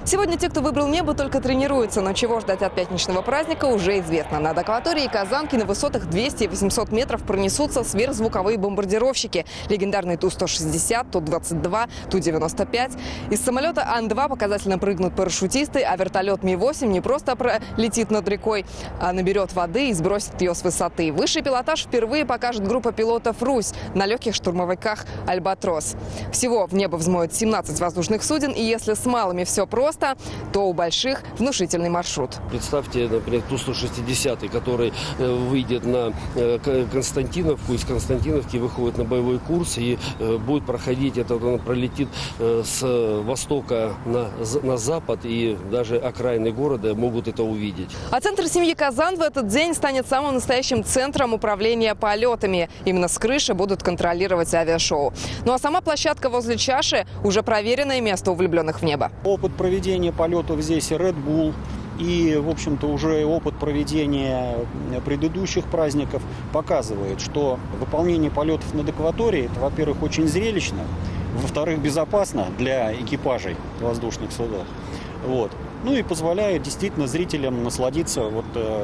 Сегодня те, кто выбрал небо, только тренируются, но чего ждать от пятничного праздника уже известно. Над акваторией Казанки на высотах 200 и 800 метров пронесутся сверхзвуковые бомбардировщики. Легендарный Ту-160, Ту-22, Ту-95. Из самолета Ан-2 показательно прыгнут парашютисты, а вертолет Ми-8 не просто пролетит над рекой, а наберет воды и сбросит ее с высоты. Высший пилотаж впервые покажет группа пилотов «Русь» на легких штурмовиках «Альбатрос». Всего в небо взмоют 17 воздушных суден, и если с малыми все просто, то у больших внушительный маршрут. Представьте, например, Ту-160, который выйдет на Константиновку, из Константиновки выходит на боевой курс и будет проходить, он пролетит с востока на запад, и даже окраины города могут это увидеть. А центр семьи Казан в этот день станет самым настоящим центром управления полетами. Именно с крыши будут контролировать авиашоу. Ну а сама площадка возле чаши – уже проверенное место у влюбленных в небо. Опыт проведения полетов здесь Red Bull. И, в общем-то, уже опыт проведения предыдущих праздников показывает, что выполнение полетов над акваторией – это, во-первых, очень зрелищно, во-вторых, безопасно для экипажей воздушных судов. Ну и позволяет действительно зрителям насладиться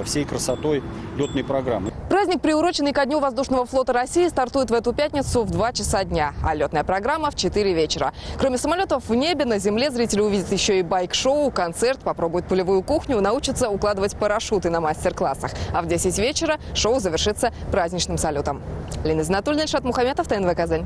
всей красотой летной программы. Праздник, приуроченный ко Дню воздушного флота России, стартует в эту пятницу в 2 часа дня, а летная программа в 4 вечера. Кроме самолетов в небе, на земле зрители увидят еще и байк-шоу, концерт, попробуют полевую кухню, научатся укладывать парашюты на мастер-классах. А в 10 вечера шоу завершится праздничным салютом. Лена Знатульна, Ильшат Мухаметов, ТНВ Казань.